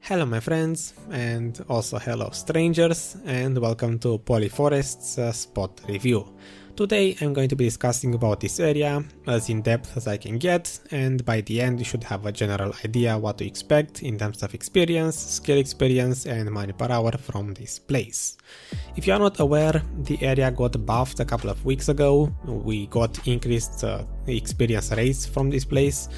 Hello my friends, and also hello strangers, and welcome to Polyforest's spot review. Today I'm going to be discussing about this area as in depth as I can get, and by the end you should have a general idea what to expect in terms of experience, skill experience and money per hour from this place. If you are not aware, the area got buffed a couple of weeks ago. We got increased experience rates from this place.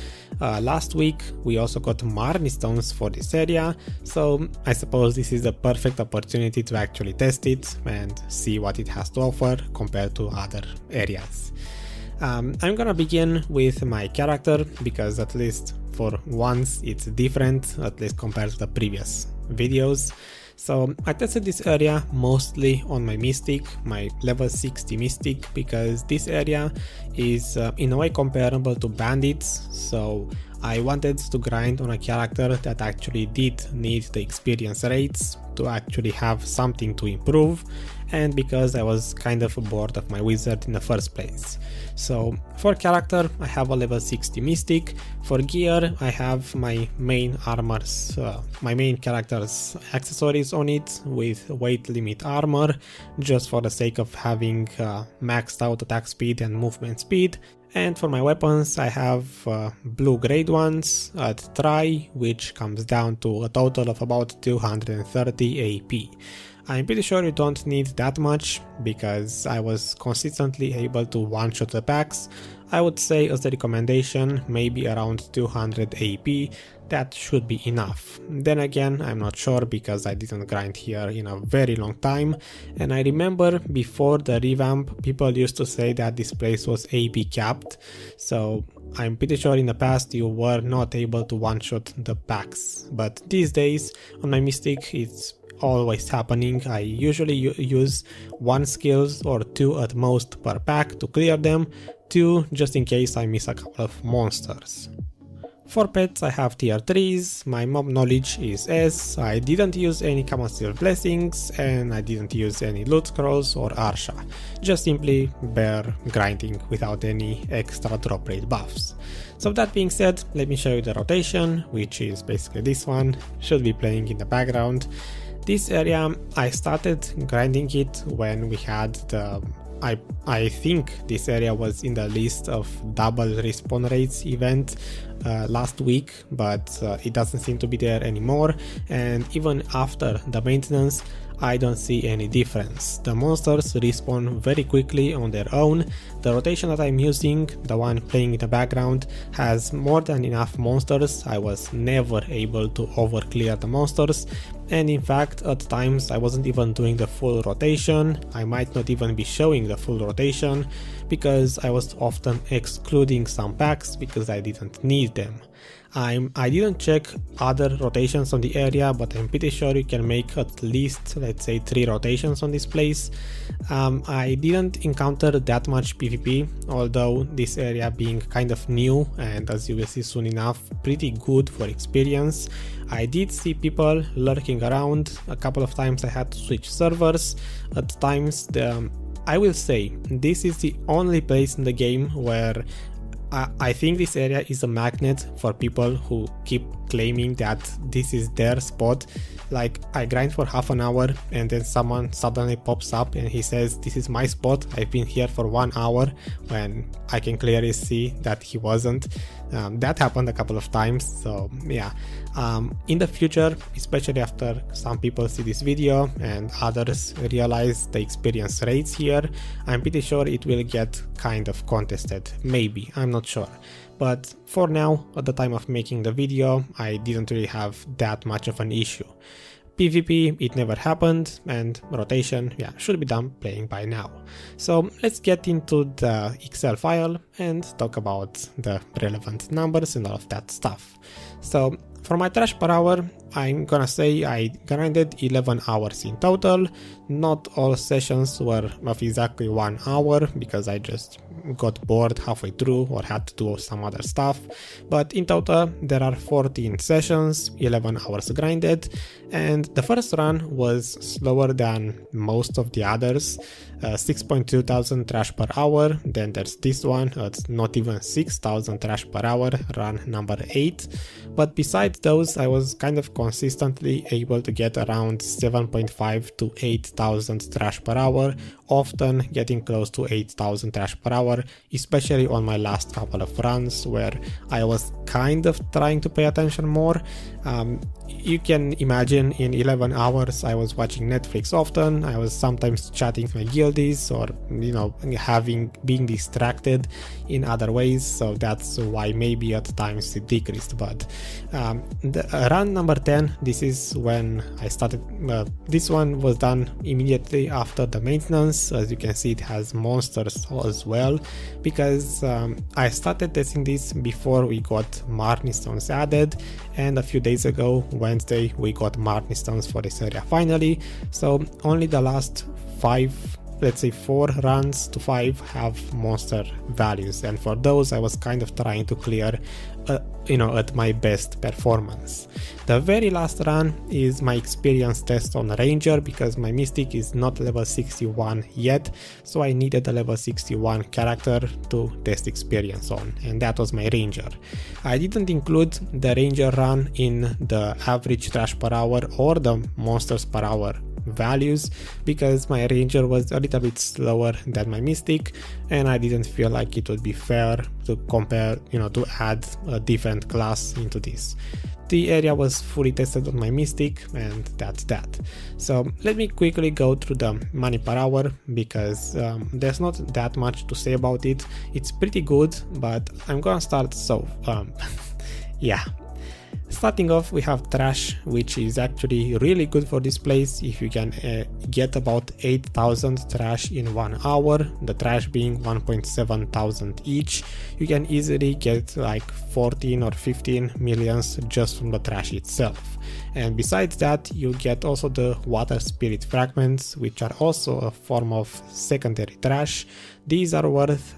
Last week we also got Marnie stones for this area, so I suppose this is the perfect opportunity to actually test it and see what it has to offer compared to other areas. I'm gonna begin with my character because at least for once it's different, at least compared to the previous videos. So I tested this area mostly on my Mystic, my level 60 Mystic, because this area is in a way comparable to Bandits, so I wanted to grind on a character that actually did need the experience rates to actually have something to improve, and because I was kind of bored of my wizard in the first place. So for character I have a level 60 Mystic. For gear I have my main armors, my main character's accessories on it with weight limit armor, just for the sake of having maxed out attack speed and movement speed. And for my weapons I have blue grade ones at Tri, which comes down to a total of about 230 AP. I'm pretty sure you don't need that much because I was consistently able to one-shot the packs. I would say as a recommendation maybe around 200 AP, that should be enough. Then again I'm not sure because I didn't grind here in a very long time, and I remember before the revamp people used to say that this place was AP capped, so I'm pretty sure in the past you were not able to one-shot the packs, but these days on my Mystic it's always happening. I usually use 1 skills or 2 at most per pack to clear them, 2 just in case I miss a couple of monsters. For pets I have tier 3s, my mob knowledge is S, I didn't use any common steel blessings and I didn't use any loot scrolls or Arsha, just simply bare grinding without any extra drop rate buffs. So that being said, let me show you the rotation, which is basically this one, should be playing in the background. This area I started grinding it when we had the I think this area was in the list of double respawn rates event last week, but it doesn't seem to be there anymore, and even after the maintenance I don't see any difference. The monsters respawn very quickly on their own. The rotation that I'm using, the one playing in the background, has more than enough monsters. I was never able to overclear the monsters, and in fact at times I wasn't even doing the full rotation. I might not even be showing the full rotation because I was often excluding some packs because I didn't need them. I didn't check other rotations on the area, but I'm pretty sure you can make at least, let's say, 3 rotations on this place. I didn't encounter that much PvP, although this area being kind of new and, as you will see soon enough, pretty good for experience. I did see people lurking around. A couple of times I had to switch servers. At times I will say this is the only place in the game where I think this area is a magnet for people who keep claiming that this is their spot. Like, I grind for half an hour and then someone suddenly pops up and he says this is my spot, I've been here for 1 hour, when I can clearly see that he wasn't. That happened a couple of times, so yeah. In the future, especially after some people see this video and others realize the experience rates here, I'm pretty sure it will get kind of contested, maybe, I'm not sure. But for now, at the time of making the video, I didn't really have that much of an issue. PvP, it never happened, and rotation, yeah, should be done playing by now. So let's get into the Excel file and talk about the relevant numbers and all of that stuff. So for my trash per hour, I'm gonna say I grinded 11 hours in total. Not all sessions were of exactly 1 hour because I just got bored halfway through or had to do some other stuff, but in total there are 14 sessions, 11 hours grinded, and the first run was slower than most of the others, 6.2 thousand trash per hour. Then there's this one at not even 6,000 trash per hour, run number 8, but besides those I was kind of consistently able to get around 7.5 to 8,000 trash per hour, often getting close to 8,000 trash per hour, especially on my last couple of runs where I was kind of trying to pay attention more. You can imagine in 11 hours I was watching Netflix often, I was sometimes chatting with my guildies or being distracted in other ways, so that's why maybe at times it decreased. But the run number 10, this is when I started. This one was done immediately after the maintenance. As you can see, it has monsters as well, because I started testing this before we got Marnie stones added, and a few days ago, Wednesday, we got Marnie stones for this area finally. So only the last 4 runs to 5 have monster values, and for those I was kind of trying to clear at my best performance. The very last run is my experience test on Ranger, because my Mystic is not level 61 yet, so I needed a level 61 character to test experience on, and that was my Ranger. I didn't include the Ranger run in the average trash per hour or the monsters per hour values, because my Ranger was a little bit slower than my Mystic, and I didn't feel like it would be fair to compare, to add a different class into this. The area was fully tested on my Mystic, and that's that. So let me quickly go through the money per hour, because there's not that much to say about it. It's pretty good, but I'm gonna start yeah. Starting off, we have trash, which is actually really good for this place. If you can get about 8,000 trash in 1 hour, the trash being 1.7 thousand each, you can easily get like 14 or 15 millions just from the trash itself. And besides that, you get also the water spirit fragments, which are also a form of secondary trash. These are worth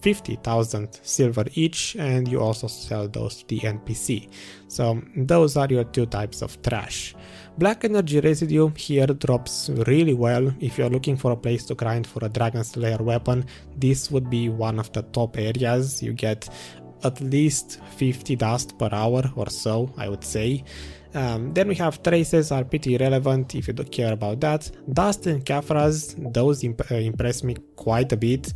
50,000 silver each, and you also sell those to the NPC. So those are your two types of trash. Black energy residue here drops really well. If you're looking for a place to grind for a Dragon Slayer weapon, this would be one of the top areas. You get at least 50 dust per hour or so, I would say. Then we have traces, are pretty relevant if you don't care about that. Dust and Caphras, those impress me quite a bit.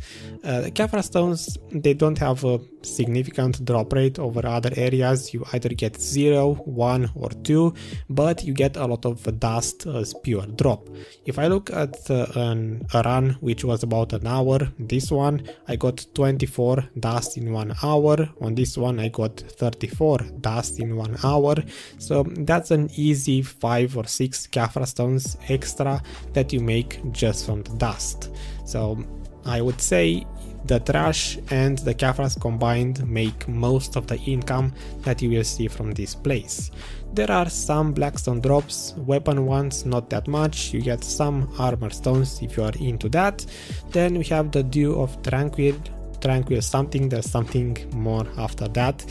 Caphra stones, they don't have a significant drop rate over other areas. You either get 0, 1 or 2, but you get a lot of dust as pure drop. If I look at a run which was about an hour, this one I got 24 dust in 1 hour. On this one I got 34 dust in 1 hour. So that's an easy 5 or 6 Caphra stones extra that you make just from the dust. So I would say the trash and the Caphras combined make most of the income that you will see from this place. There are some blackstone drops, weapon ones not that much, you get some armor stones if you are into that. Then we have the Dew of Tranquil something, there's something more after that.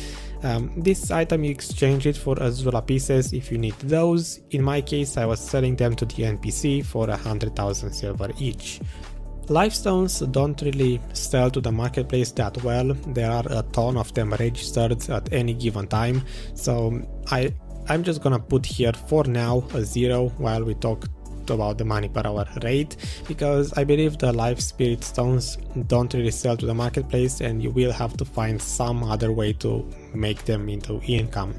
This item you exchange it for Azula pieces if you need those. In my case I was selling them to the NPC for 100,000 silver each. Lifestones don't really sell to the marketplace that well. There are a ton of them registered at any given time, so I'm just gonna put here for now a 0 while we talk about the money per hour rate, because I believe the life spirit stones don't really sell to the marketplace and you will have to find some other way to make them into income.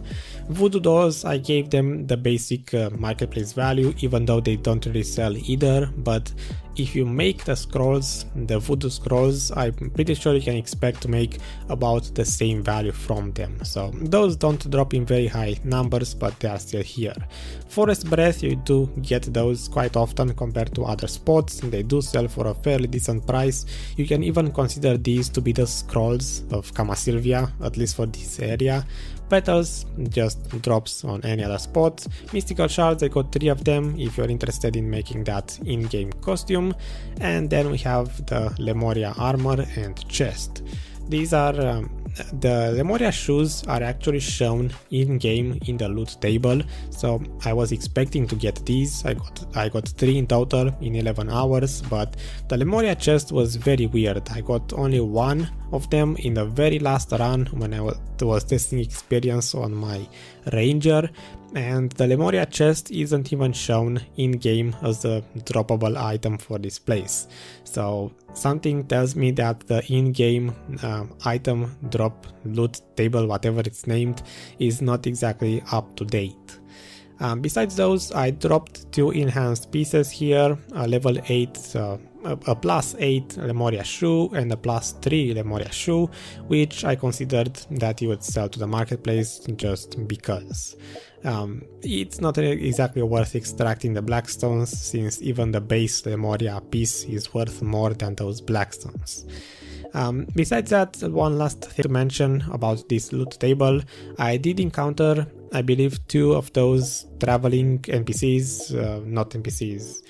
Voodoo dolls, I gave them the basic marketplace value, even though they don't really sell either, but if you make the scrolls, the voodoo scrolls, I'm pretty sure you can expect to make about the same value from them. So those don't drop in very high numbers, but they are still here. Forest breath, you do get those quite often compared to other spots. They do sell for a fairly decent price. You can even consider these to be the scrolls of Kama Sylvia, at least for this area. Petals just drops on any other spot. Mystical shards, I got 3 of them if you're interested in making that in-game costume. And then we have the Lemuria armor and chest. These are the Lemuria shoes are actually shown in-game in the loot table, so I was expecting to get these. I got 3 in total in 11 hours, but the Lemuria chest was very weird. I got only 1 of them in the very last run when I was testing experience on my ranger, and the Lemuria chest isn't even shown in-game as a droppable item for this place. So something tells me that the in-game item drop loot table, whatever it's named, is not exactly up to date. Besides those, I dropped 2 enhanced pieces here, a level 8, a plus 8 Lemuria shoe and a plus 3 Lemuria shoe, which I considered that you would sell to the marketplace just because. It's not exactly worth extracting the blackstones, since even the base Lemuria piece is worth more than those blackstones. Besides that, one last thing to mention about this loot table, I did encounter, I believe, 2 of those traveling NPCs, not NPCs,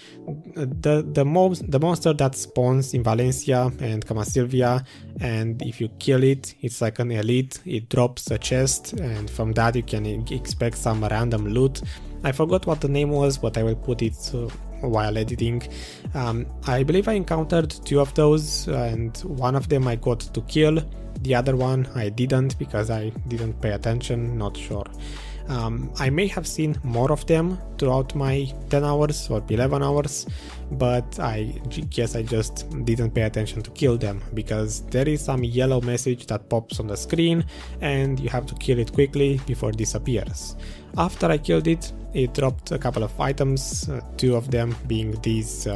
the monster that spawns in Valencia and Camasilvia, and if you kill it, it's like an elite, it drops a chest, and from that you can expect some random loot. I forgot what the name was, but I will put it while editing. I believe I encountered 2 of those, and one of them I got to kill, the other one I didn't because I didn't pay attention, not sure. I may have seen more of them throughout my 10 hours or 11 hours, but I guess I just didn't pay attention to kill them, because there is some yellow message that pops on the screen and you have to kill it quickly before it disappears. After I killed it, it dropped a couple of items, 2 of them being these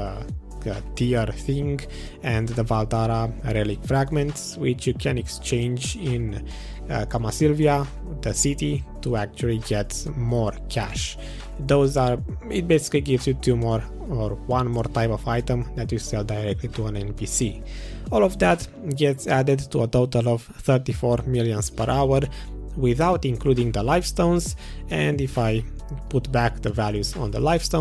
tier thing and the Valdara relic fragments, which you can exchange in Camasilvia, the city, to actually get more cash. Those are, it basically gives you 2 more or 1 more type of item that you sell directly to an NPC. All of that gets added to a total of 34 millions per hour without including the lifestones, and if I put back the values on the lifestone,